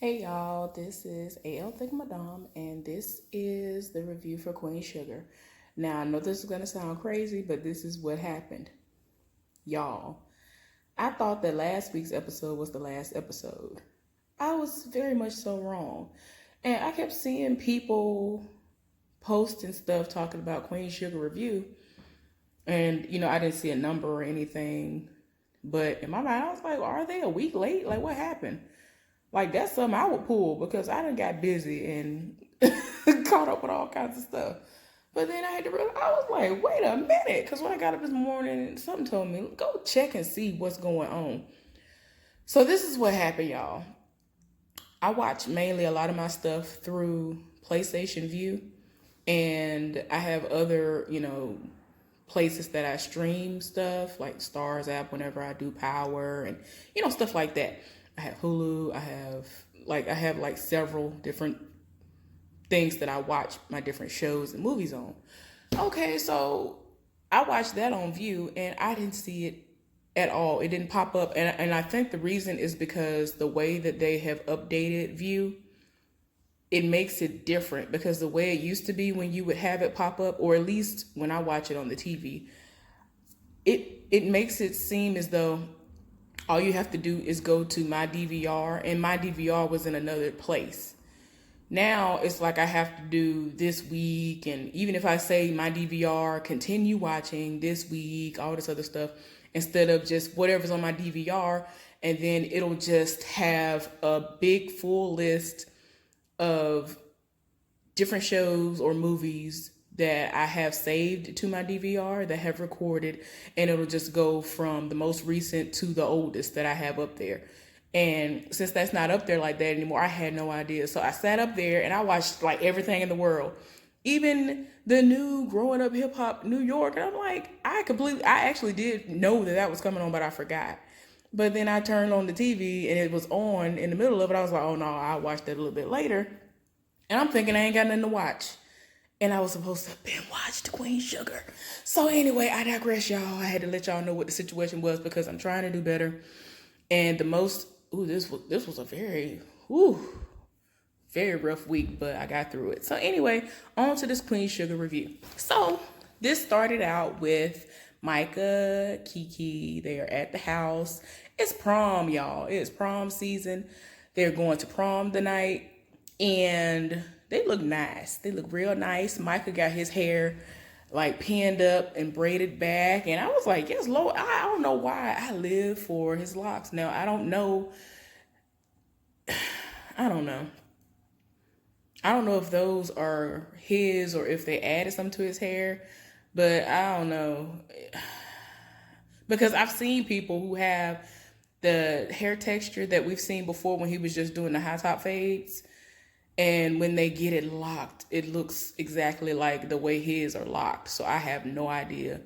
Hey y'all, this is AL Think Madame, and this is the review for Queen Sugar. Now, I know this is going to sound crazy, but this is what happened. Y'all, I thought that last week's episode was the last episode. I was very much so wrong. And I kept seeing people posting stuff talking about Queen Sugar review, and I didn't see a number or anything. But in my mind, I was like, are they a week late? Like, what happened? Like, that's something I would pull because I done got busy and caught up with all kinds of stuff. But then I had to realize, I was like, wait a minute. Because when I got up this morning, something told me, go check and see what's going on. So this is what happened, y'all. I watch mainly a lot of my stuff through PlayStation View. And I have other, places that I stream stuff, like Stars app whenever I do Power and, stuff like that. I have Hulu. I have like several different things that I watch my different shows and movies on. Okay, so I watched that on View and I didn't see it at all. It didn't pop up. And I think the reason is because the way that they have updated View, it makes it different because the way it used to be when you would have it pop up, or at least when I watch it on the TV, it makes it seem as though all you have to do is go to my DVR, and my DVR was in another place. Now it's like I have to do this week, and even if I say my DVR, continue watching this week, all this other stuff, instead of just whatever's on my DVR, and then it'll just have a big full list of different shows or movies that I have saved to my DVR that have recorded, and it'll just go from the most recent to the oldest that I have up there. And since that's not up there like that anymore, I had no idea. So I sat up there and I watched like everything in the world, even the new Growing Up Hip Hop New York. And I'm like, I actually did know that was coming on, but I forgot. But then I turned on the TV and it was on in the middle of it. I was like, oh no, I'll watch that a little bit later. And I'm thinking I ain't got nothing to watch. And I was supposed to have been watched Queen Sugar. So anyway, I digress, y'all. I had to let y'all know what the situation was because I'm trying to do better. And this was a very rough week, but I got through it. So anyway, on to this Queen Sugar review. So this started out with Micah, Kiki. They are at the house. It's prom, y'all. It's prom season. They're going to prom tonight. And they look nice. They look real nice. Micah got his hair like pinned up and braided back. And I was like, yes, Lord, I don't know why I live for his locks. Now, I don't know. I don't know. I don't know if those are his or if they added some to his hair. But I don't know. Because I've seen people who have the hair texture that we've seen before when he was just doing the high top fades. And when they get it locked, it looks exactly like the way his are locked. So I have no idea.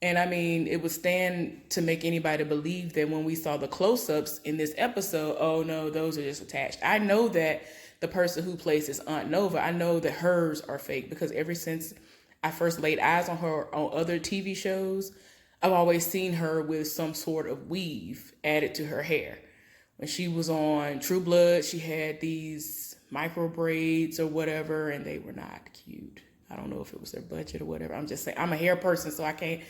And I mean, it would stand to make anybody believe that when we saw the close-ups in this episode, oh no, those are just attached. I know that the person who plays his Aunt Nova, I know that hers are fake because ever since I first laid eyes on her on other TV shows, I've always seen her with some sort of weave added to her hair. When she was on True Blood, she had these micro braids or whatever, and they were not cute. I don't know if it was their budget or whatever. I'm just saying, I'm a hair person, so I can't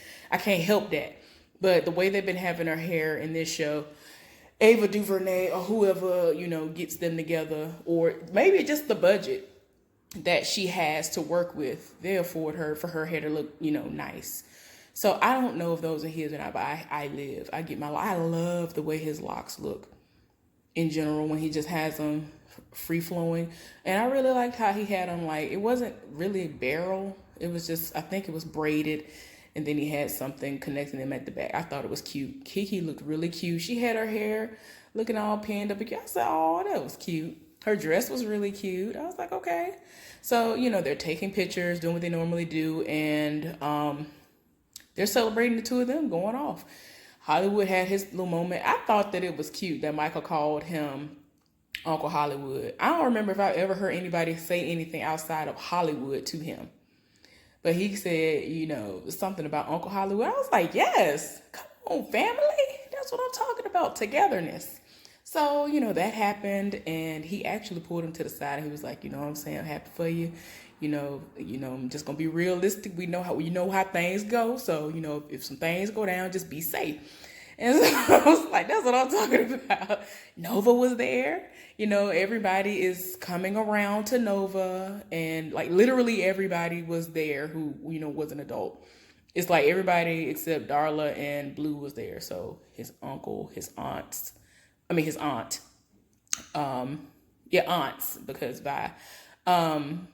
help that. But the way they've been having her hair in this show, Ava DuVernay or whoever, gets them together, or maybe just the budget that she has to work with, they afford her for her hair to look, nice. So I don't know if those are his or not, but I love the way his locks look in general when he just has them free flowing. And I really liked how he had them, like, it wasn't really barrel. It was just, I think it was braided. And then he had something connecting them at the back. I thought it was cute. Kiki looked really cute. She had her hair looking all pinned up. I said, oh, that was cute. Her dress was really cute. I was like, okay. So, they're taking pictures, doing what they normally do. And they're celebrating the two of them going off. Hollywood had his little moment. I thought that it was cute that Michael called him Uncle Hollywood. I don't remember if I ever heard anybody say anything outside of Hollywood to him. But he said, something about Uncle Hollywood. I was like, yes, come on, family. That's what I'm talking about, togetherness. So, you know, that happened, and he actually pulled him to the side and he was like, you know what I'm saying, I'm happy for you. I'm just gonna be realistic. We know how things go. So, if some things go down, just be safe. And so I was like, that's what I'm talking about. Nova was there. Everybody is coming around to Nova, and like literally everybody was there who, was an adult. It's like everybody except Darla and Blue was there. So his uncle, his aunt, yeah, aunts, because by, and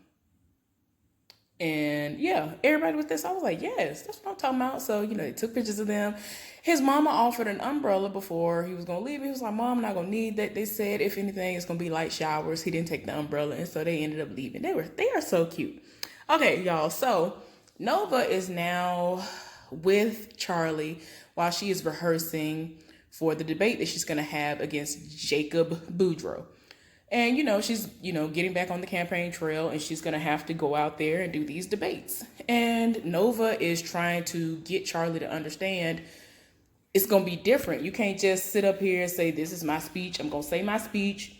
yeah, everybody was there. So I was like, yes, that's what I'm talking about. So, they took pictures of them. His mama offered an umbrella before he was going to leave. He was like, Mom, I'm not going to need that. They said, if anything, it's going to be light showers. He didn't take the umbrella. And so they ended up leaving. They are so cute. Okay, y'all. So Nova is now with Charlie while she is rehearsing for the debate that she's going to have against Jacob Boudreaux. And, she's, getting back on the campaign trail, and she's going to have to go out there and do these debates. And Nova is trying to get Charlie to understand it's going to be different. You can't just sit up here and say, this is my speech. I'm going to say my speech.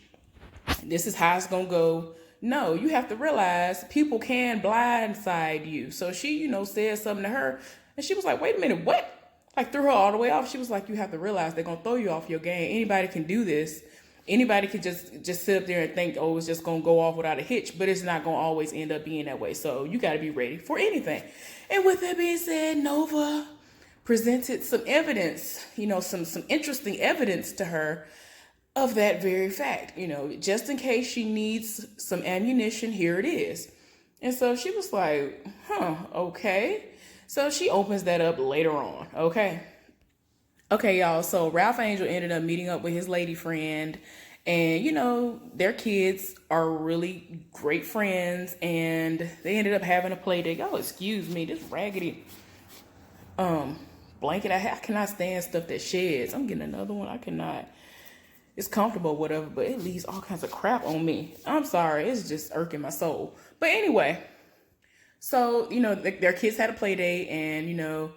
This is how it's going to go. No, you have to realize people can blindside you. So she, said something to her, and she was like, wait a minute, what? Like, threw her all the way off. She was like, you have to realize they're going to throw you off your game. Anybody can do this. Anybody could just sit up there and think, oh, it's just going to go off without a hitch, but it's not going to always end up being that way. So you got to be ready for anything. And with that being said, Nova presented some evidence, some interesting evidence to her of that very fact. Just in case she needs some ammunition, here it is. And so she was like, okay. So she opens that up later on, okay? Okay, y'all, so Ralph Angel ended up meeting up with his lady friend, and, their kids are really great friends, and they ended up having a play date. Oh, excuse me, this raggedy blanket I cannot stand stuff that sheds. I'm getting another one. I cannot. It's comfortable, whatever, but it leaves all kinds of crap on me. I'm sorry, it's just irking my soul. But anyway, so, their kids had a play date, and,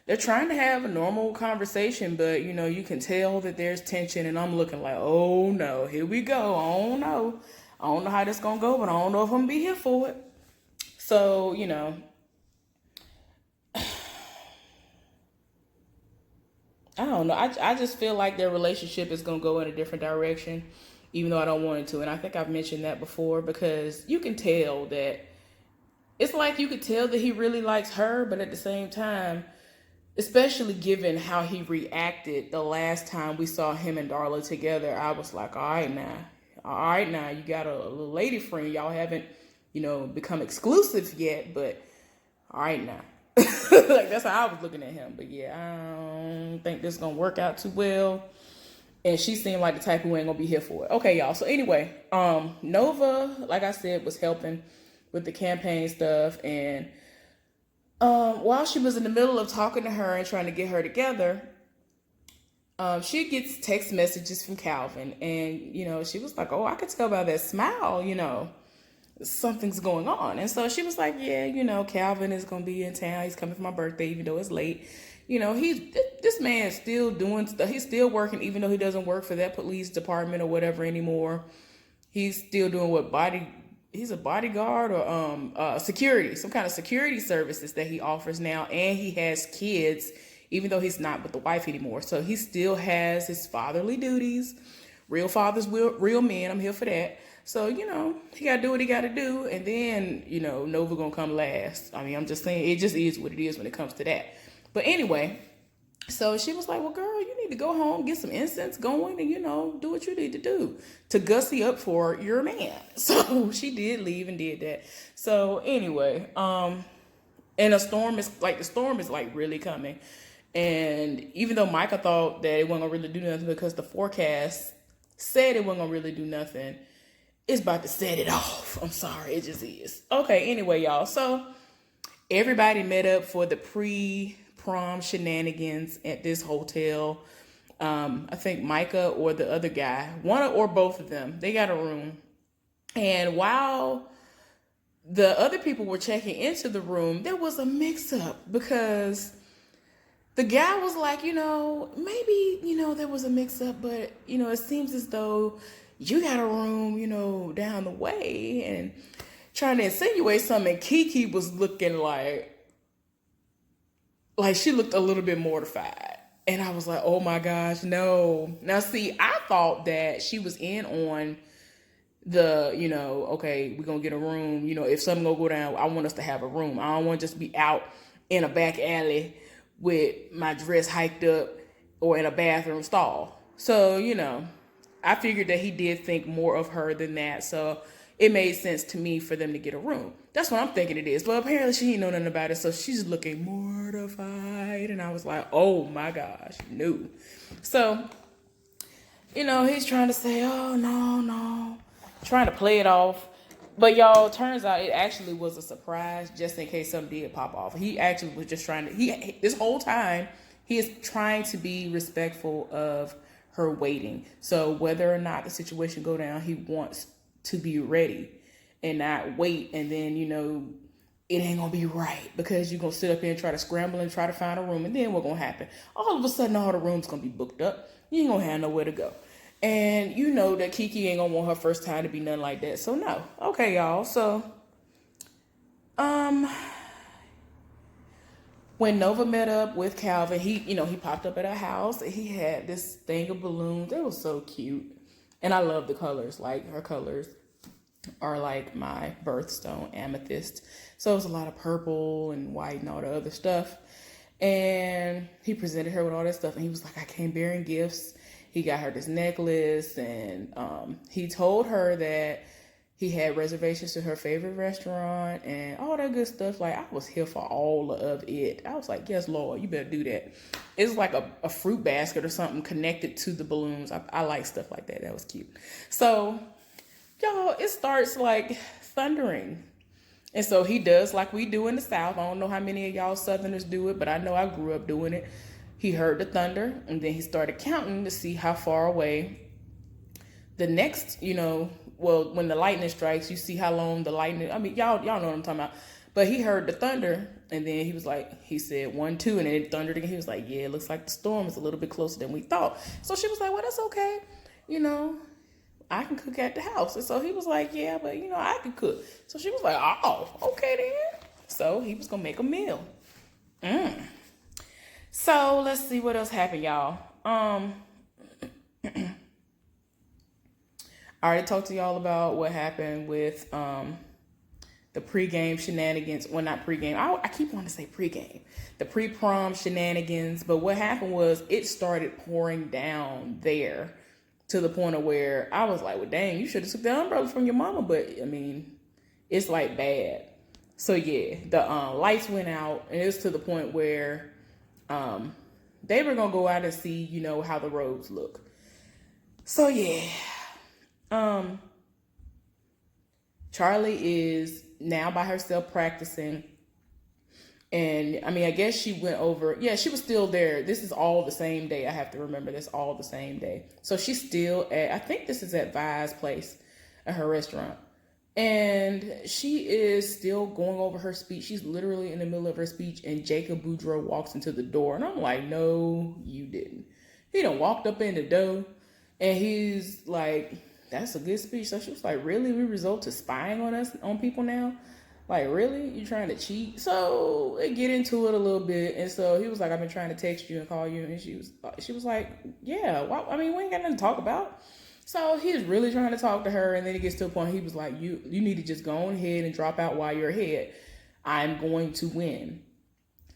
they're trying to have a normal conversation, but, you can tell that there's tension, and I'm looking like, oh, no, here we go. I don't know how this going to go, but I don't know if I'm going to be here for it. So, I don't know. I just feel like their relationship is going to go in a different direction, even though I don't want it to. And I think I've mentioned that before, because you can tell that it's like you could tell that he really likes her, but at the same time, especially given how he reacted the last time we saw him and Darla together, I was like, all right now, you got a little lady friend. Y'all haven't, become exclusive yet, but all right now. Like, that's how I was looking at him. But yeah, I don't think this is going to work out too well. And she seemed like the type who ain't going to be here for it. Okay, y'all. So anyway, Nova, like I said, was helping with the campaign stuff, and while she was in the middle of talking to her and trying to get her together, she gets text messages from Calvin. And, she was like, oh, I could tell by that smile, something's going on. And so she was like, yeah, Calvin is going to be in town. He's coming for my birthday, even though it's late. This man's still doing stuff. He's still working, even though he doesn't work for that police department or whatever anymore. He's still doing he's a bodyguard or security, some kind of security services that he offers now. And he has kids, even though he's not with the wife anymore. So he still has his fatherly duties. Real fathers, real men. I'm here for that. So, he got to do what he got to do. And then, Nova going to come last. I mean, I'm just saying, it just is what it is when it comes to that. But anyway, so she was like, well, girl, you need to go home, get some incense going, and, do what you need to do to gussy up for your man. So she did leave and did that. So anyway, and the storm is like really coming. And even though Micah thought that it wasn't gonna really do nothing because the forecast said it wasn't gonna really do nothing, it's about to set it off. I'm sorry, it just is. Okay, anyway, y'all. So everybody met up for the pre-prom shenanigans at this hotel. I think Micah or the other guy, one or both of them, they got a room. And while the other people were checking into the room, there was a mix-up because The guy was like, maybe, there was a mix up, but, it seems as though you got a room, down the way, and trying to insinuate something. Kiki was looking like she looked a little bit mortified. And I was like, oh my gosh, no. Now, see, I thought that she was in on the, okay, we're going to get a room. If something going to go down, I want us to have a room. I don't want to just be out in a back alley with my dress hiked up or in a bathroom stall. So, I figured that he did think more of her than that. So it made sense to me for them to get a room. That's what I'm thinking it is. But apparently she didn't know nothing about it. So she's looking mortified. And I was like, oh my gosh, no. So, he's trying to say, oh, no. Trying to play it off. But y'all, turns out it actually was a surprise just in case something did pop off. He actually was just trying to, this whole time, he is trying to be respectful of her waiting. So whether or not the situation go down, he wants to be ready and not wait. And then, it ain't going to be right because you're going to sit up here and try to scramble and try to find a room. And then what's going to happen? All of a sudden, all the rooms going to be booked up. You ain't going to have nowhere to go. And you know that Kiki ain't gonna want her first time to be nothing like that. So no. Okay, y'all. So when Nova met up with Calvin, he popped up at her house and he had this thing of balloons. It was so cute. And I love the colors. Like, her colors are like my birthstone, amethyst. So it was a lot of purple and white and all the other stuff. And he presented her with all that stuff. And he was like, I came bearing gifts. He got her this necklace, and he told her that he had reservations to her favorite restaurant and all that good stuff. Like, I was here for all of it. I was like, yes, Lord, you better do that. It's like a fruit basket or something connected to the balloons. I like stuff like that. That was cute. So, y'all, it starts like thundering. And so he does like we do in the South. I don't know how many of y'all Southerners do it, but I know I grew up doing it. He heard the thunder, and then he started counting to see how far away the next, when the lightning strikes, you see how long the lightning, y'all know what I'm talking about. But he heard the thunder, and then he said 1, 2, and then it thundered again. He was like, yeah, it looks like the storm is a little bit closer than we thought. So she was like, well, that's okay. I can cook at the house. And so he was like, yeah, but, I can cook. So she was like, oh, okay then. So he was going to make a meal. So let's see what else happened, y'all. I already talked to y'all about what happened with the pregame shenanigans. Well, not pregame. I keep wanting to say pregame. The pre-prom shenanigans. But what happened was it started pouring down there to the point of where I was like, well, dang, you should have took the umbrella from your mama. But, it's like bad. So, yeah, the lights went out. And it was to the point where they were going to go out and see, how the roads look. So, yeah. Charlie is now by herself practicing. And, I guess she went over. Yeah, she was still there. This is all the same day. I have to remember this all the same day. So, she's still I think this is at Vi's place, at her restaurant. And she is still going over her speech. She's literally in the middle of her speech, and Jacob Boudreaux walks into the door. And I'm like, no, you didn't. He done walked up in the door, and he's like, that's a good speech. So she was like, really? We resort to spying on people now? Like, really? You trying to cheat? So they get into it a little bit. And so he was like, I've been trying to text you and call you. And she was like, yeah, we ain't got nothing to talk about. So he's really trying to talk to her, and then it gets to a point he was like, you need to just go ahead and drop out while you're ahead. I'm going to win.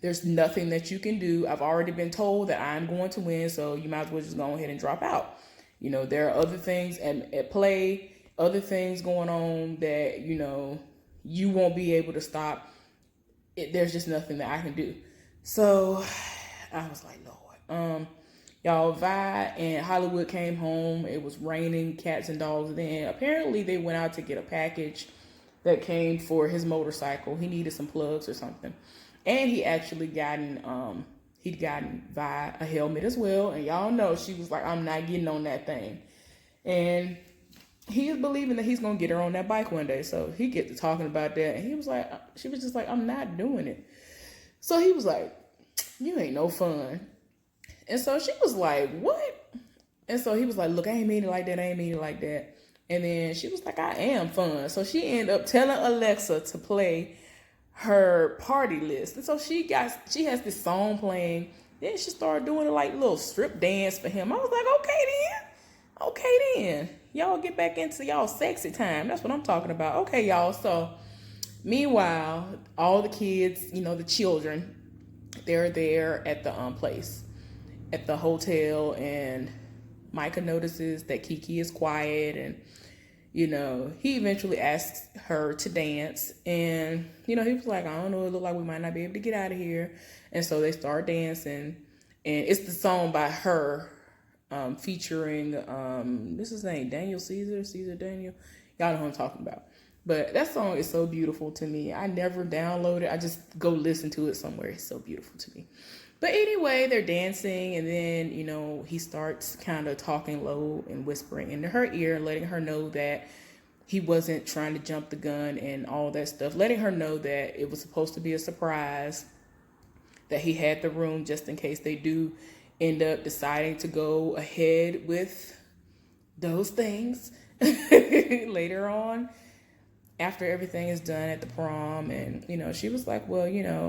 There's nothing that you can do. I've already been told that I'm going to win, so you might as well just go ahead and drop out. There are other things at play, other things going on that, you won't be able to stop. There's just nothing that I can do. So I was like, Lord. Y'all, Vi and Hollywood came home. It was raining cats and dogs. Then apparently they went out to get a package that came for his motorcycle. He needed some plugs or something. And he actually he'd gotten Vi a helmet as well. And y'all know she was like, I'm not getting on that thing. And he is believing that he's going to get her on that bike one day. So he gets to talking about that. And she was just like, I'm not doing it. So he was like, You ain't no fun. And so she was like, what? And so he was like, look, I ain't mean it like that. I ain't mean it like that. And then she was like, I am fun. So she ended up telling Alexa to play her party list. And so she has this song playing. Then she started doing a like little strip dance for him. I was like, okay then. Okay then. Y'all get back into y'all sexy time. That's what I'm talking about. Okay, y'all. So meanwhile, all the kids, the children, they're there at the place, at the hotel, and Micah notices that Kiki is quiet, and he eventually asks her to dance, and he was like, I don't know, it look like we might not be able to get out of here. And so they start dancing, and it's the song by her, featuring this is his name, Caesar Daniel. Y'all know who I'm talking about. But that song is so beautiful to me. I never download it. I just go listen to it somewhere. It's so beautiful to me. But anyway, they're dancing, and then, he starts kind of talking low and whispering into her ear, letting her know that he wasn't trying to jump the gun and all that stuff, letting her know that it was supposed to be a surprise, that he had the room just in case they do end up deciding to go ahead with those things later on, after everything is done at the prom. And she was like, well,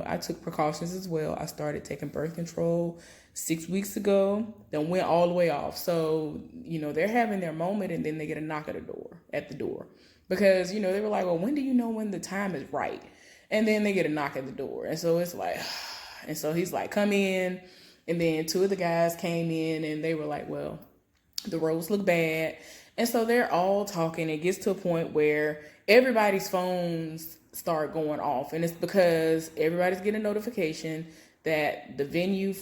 I took precautions as well. I started taking birth control 6 weeks ago, then went all the way off. So they're having their moment, and then they get a knock at the door because they were like, well, when do you know when the time is right? And then they get a knock at the door, and so it's like, and so he's like, come in. And then 2 of the guys came in, and they were like, well, the roads look bad. And so they're all talking. It gets to a point where everybody's phones start going off. And it's because everybody's getting a notification that the venue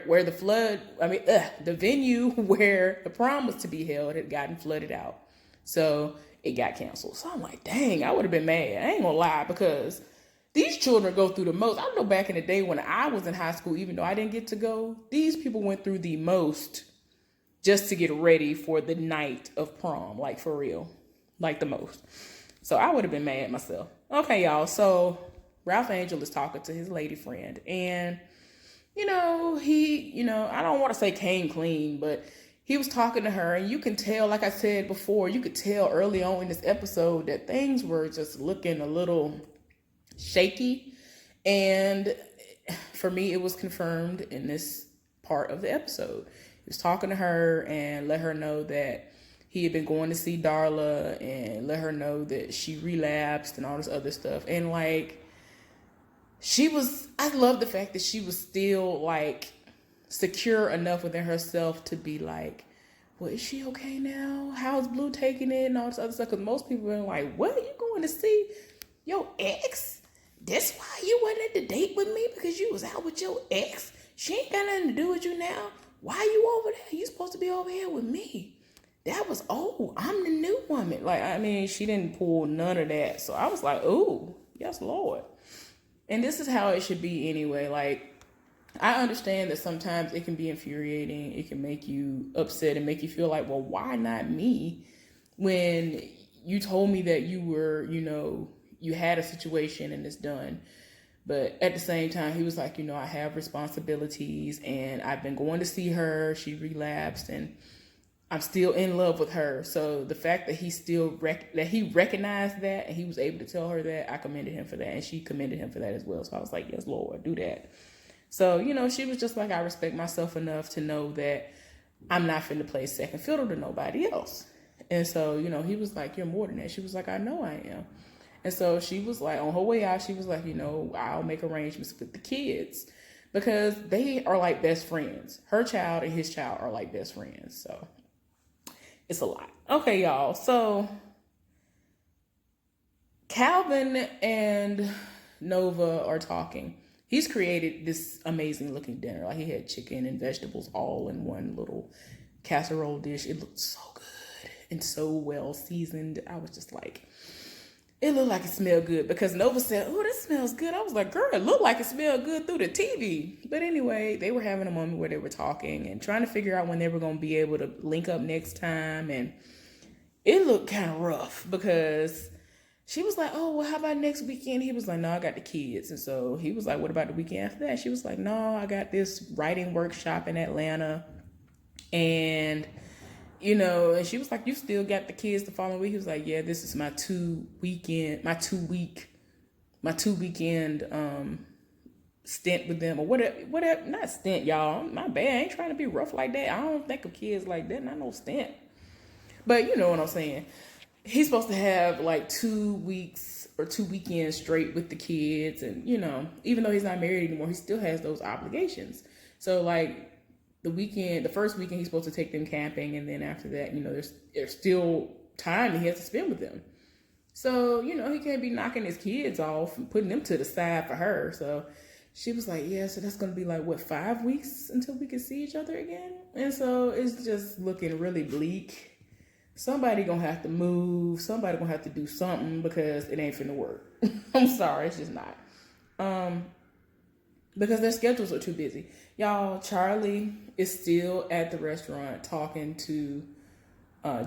where the venue where the prom was to be held had gotten flooded out. So it got canceled. So I'm like, dang, I would have been mad. I ain't gonna lie, because these children go through the most. I know back in the day when I was in high school, even though I didn't get to go, these people went through the most just to get ready for the night of prom, like for real, like the most. So I would have been mad myself. Okay, y'all. So Ralph Angel is talking to his lady friend, and he, I don't want to say came clean, but he was talking to her, and you can tell, like I said before, you could tell early on in this episode that things were just looking a little shaky. And for me, it was confirmed in this part of the episode. He was talking to her and let her know that he had been going to see Darla, and let her know that she relapsed and all this other stuff. And like, I love the fact that she was still like secure enough within herself to be like, well, is she okay now? How's Blue taking it and all this other stuff? Because most people are like, what, are you going to see your ex? That's why you wasn't at the date with me, because you was out with your ex? She ain't got nothing to do with you now. Why you over there? You supposed to be over here with me. That was old. I'm the new woman. Like, I mean, she didn't pull none of that. So I was like, ooh, yes, Lord. And this is how it should be anyway. Like, I understand that sometimes it can be infuriating. It can make you upset and make you feel like, well, why not me? When you told me that you were, you had a situation and it's done. But at the same time, he was like, I have responsibilities, and I've been going to see her. She relapsed, and I'm still in love with her. So the fact that he still that he recognized that, and he was able to tell her that, I commended him for that, and she commended him for that as well. So I was like, yes, Lord, do that. So, she was just like, I respect myself enough to know that I'm not finna play second fiddle to nobody else. And so, he was like, you're more than that. She was like, I know I am. And so she was like, on her way out, she was like, I'll make arrangements with the kids, because they are like best friends. Her child and his child are like best friends. So it's a lot. Okay, y'all. So Calvin and Nova are talking. He's created this amazing looking dinner. Like, he had chicken and vegetables all in one little casserole dish. It looked so good and so well seasoned. I was just like, it looked like it smelled good, because Nova said, oh, this smells good. I was like, girl, it looked like it smelled good through the TV. But anyway, they were having a moment where they were talking and trying to figure out when they were going to be able to link up next time. And it looked kind of rough, because she was like, oh, well, how about next weekend? He was like, no, I got the kids. And so he was like, what about the weekend after that? She was like, no, I got this writing workshop in Atlanta. And, and she was like, you still got the kids the following week? He was like, yeah, this is my two weekend stint with them or whatever. Not stint, y'all. My bad. I ain't trying to be rough like that. I don't think of kids like that. Not no stint. But you know what I'm saying. He's supposed to have like 2 weeks or 2 weekends straight with the kids. And, even though he's not married anymore, he still has those obligations. So like the first weekend, he's supposed to take them camping. And then after that, there's still time he has to spend with them. So, he can't be knocking his kids off and putting them to the side for her. So she was like, yeah, so that's going to be like, 5 weeks until we can see each other again? And so it's just looking really bleak. Somebody gonna have to move. Somebody gonna have to do something because it ain't finna work. I'm sorry, it's just not. Because their schedules are too busy. Y'all, Charlie is still at the restaurant talking to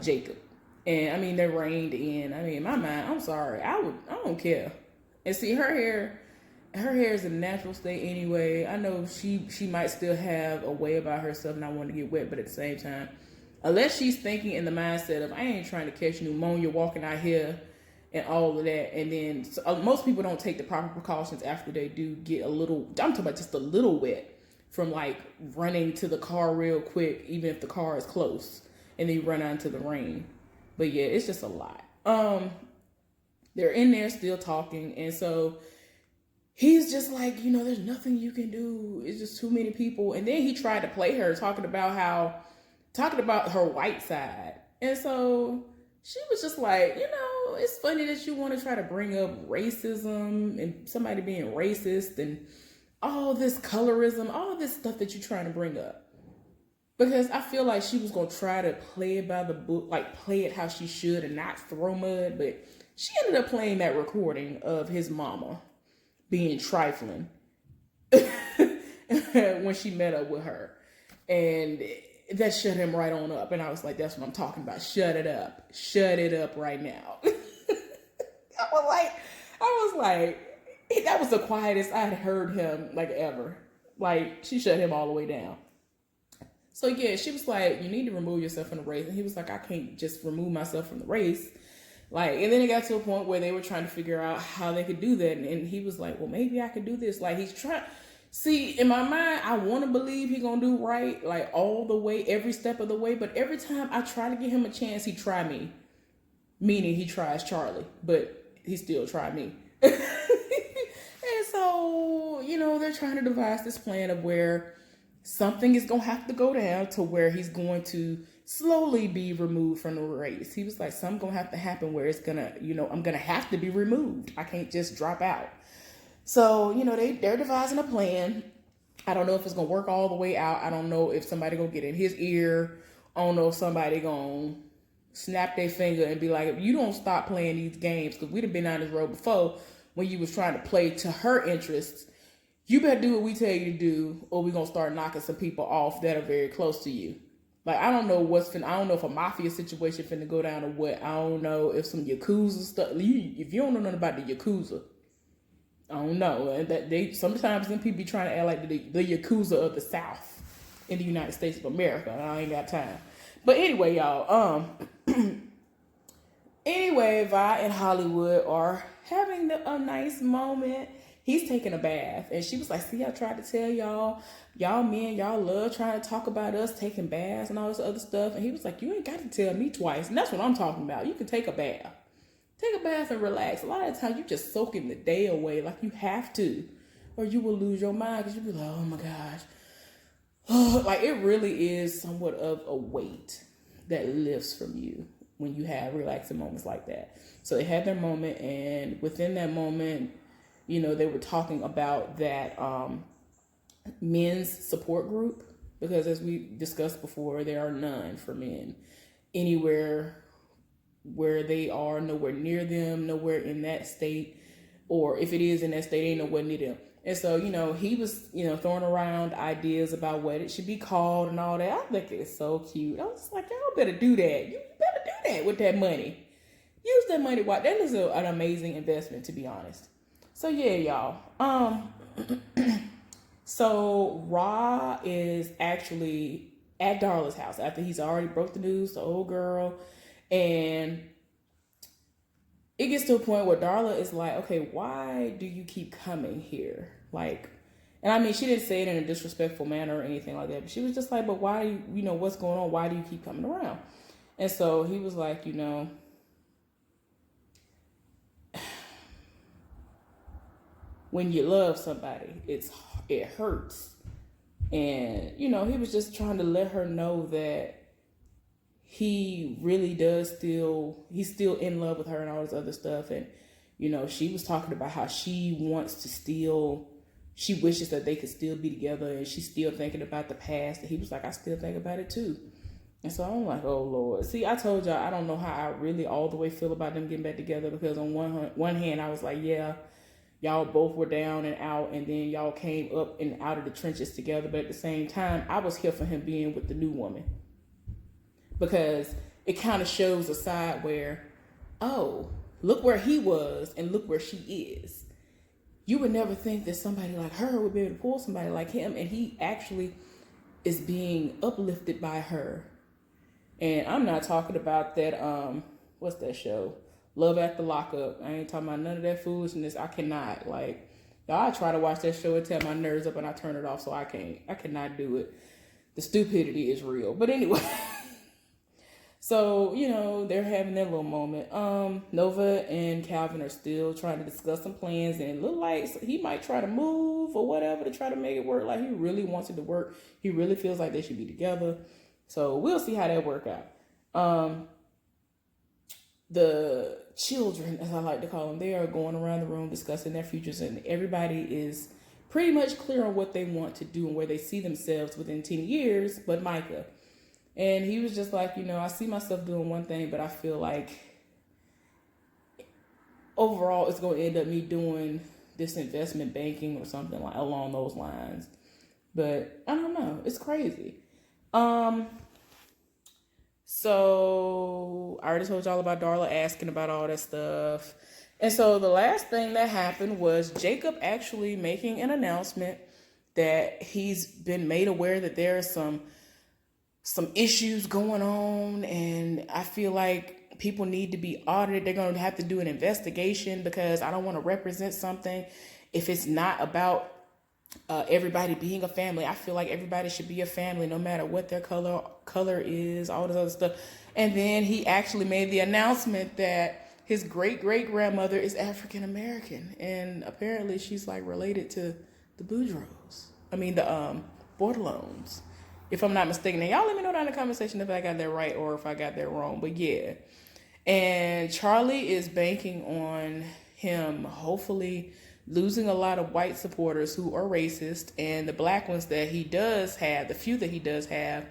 Jacob. And I mean, they're reined in. I mean, in my mind, I'm sorry. I don't care. And see, her hair is in a natural state anyway. I know she might still have a way about herself not wanting to get wet, but at the same time, unless she's thinking in the mindset of, I ain't trying to catch pneumonia walking out here and all of that. And then most people don't take the proper precautions after they do get I'm talking about just a little wet from like running to the car real quick, even if the car is close, and then you run out into the rain. But yeah, it's just a lot. They're in there still talking. And so he's just like, there's nothing you can do. It's just too many people. And then he tried to play her talking about her white side. And so she was just like, it's funny that you want to try to bring up racism and somebody being racist and all this colorism, all this stuff that you're trying to bring up. Because I feel like she was going to try to play it by the book, like play it how she should and not throw mud. But she ended up playing that recording of his mama being trifling when she met up with her. And that shut him right on up. And I was like, that's what I'm talking about. Shut it up. Shut it up right now. I was like, that was the quietest I'd heard him like ever. Like, she shut him all the way down. So yeah, she was like, you need to remove yourself from the race. And he was like, I can't just remove myself from the race. Like, and then it got to a point where they were trying to figure out how they could do that. And he was like, well, maybe I could do this. Like, he's trying. See, in my mind, I want to believe he's going to do right, like all the way, every step of the way. But every time I try to give him a chance, he try me. Meaning he tries Charlie, but he still tried me. And so, they're trying to devise this plan of where something is going to have to go down to where he's going to slowly be removed from the race. He was like, something going to have to happen where it's going to, I'm going to have to be removed. I can't just drop out. So, they're devising a plan. I don't know if it's going to work all the way out. I don't know if somebody going to get in his ear. I don't know if somebody going to snap their finger and be like, if you don't stop playing these games, because we'd have been on this road before when you was trying to play to her interests, you better do what we tell you to do, or we're going to start knocking some people off that are very close to you. Like, I don't know I don't know if a mafia situation finna go down or what. I don't know if some Yakuza stuff, if you don't know nothing about the Yakuza, I don't know. And that sometimes them people be trying to act like the Yakuza of the South in the United States of America. And I ain't got time. But anyway, y'all, Vi and Hollywood are having a nice moment. He's taking a bath. And she was like, see, I tried to tell y'all men, y'all love trying to talk about us taking baths and all this other stuff. And he was like, you ain't got to tell me twice. And that's what I'm talking about. You can take a bath. Take a bath and relax. A lot of the time, you just soaking the day away like you have to. Or you will lose your mind because you'll be like, oh my gosh. Like, it really is somewhat of a weight that lifts from you when you have relaxing moments like that. So they had their moment, and within that moment, they were talking about that men's support group, because as we discussed before, there are none for men anywhere where they are, nowhere near them, nowhere in that state, or if it is in that state, ain't nowhere near them. And so, he was, throwing around ideas about what it should be called and all that. I think it's so cute. I was like, y'all better do that. You better do that with that money. use that money. That is an amazing investment, to be honest. So yeah, y'all. So Ra is actually at Darla's house after he's already broke the news to old girl, and it gets to a point where Darla is like, okay, why do you keep coming here? Like, and I mean, she didn't say it in a disrespectful manner or anything like that, but she was just like, but why, what's going on? Why do you keep coming around? And so he was like, when you love somebody, it hurts. And, he was just trying to let her know that he really he's still in love with her and all this other stuff. And, she was talking about how she wishes that they could still be together, and she's still thinking about the past. And he was like, I still think about it too. And so I'm like, oh Lord. See, I told y'all I don't know how I really all the way feel about them getting back together, because on one hand I was like, yeah, y'all both were down and out, and then y'all came up and out of the trenches together. But at the same time, I was here for him being with the new woman, because it kind of shows a side where, oh, look where he was and look where she is. You would never think that somebody like her would be able to pull somebody like him, and he actually is being uplifted by her. And I'm not talking about that, what's that show? Love After Lockup. I ain't talking about none of that foolishness. I cannot. Like, y'all, I try to watch that show and tear my nerves up, and I turn it off, so I cannot do it. The stupidity is real. But anyway. So, they're having their little moment. Nova and Calvin are still trying to discuss some plans, and it look like he might try to move or whatever to try to make it work. Like, he really wants it to work. He really feels like they should be together. So we'll see how that work out. The children, as I like to call them, they are going around the room discussing their futures, and everybody is pretty much clear on what they want to do and where they see themselves within 10 years, but Micah. And he was just like, I see myself doing one thing, but I feel like overall it's going to end up me doing this investment banking or something like along those lines. But I don't know. It's crazy. So I already told y'all about Darla asking about all that stuff. And so the last thing that happened was Jacob actually making an announcement that he's been made aware that there are some issues going on, and I feel like people need to be audited. They're going to have to do an investigation, because I don't want to represent something if it's not about everybody being a family. I feel like everybody should be a family, no matter what their color is, all this other stuff. And then he actually made the announcement that his great-great-grandmother is African American, and apparently she's like related to the Boudreaux. I mean the Bordelones, if I'm not mistaken. Now y'all let me know down in the comment section if I got that right or if I got that wrong. But yeah, and Charlie is banking on him hopefully losing a lot of white supporters who are racist, and the black ones that he does have, the few that he does have,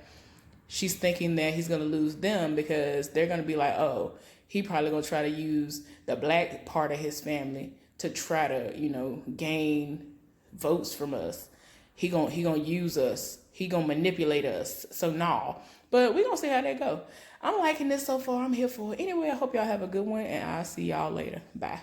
she's thinking that he's going to lose them, because they're going to be like, oh, he probably going to try to use the black part of his family to try to, gain votes from us. He gonna use us. He gonna manipulate us. So no. But we gonna see how that go. I'm liking this so far. I'm here for it. Anyway, I hope y'all have a good one, and I'll see y'all later. Bye.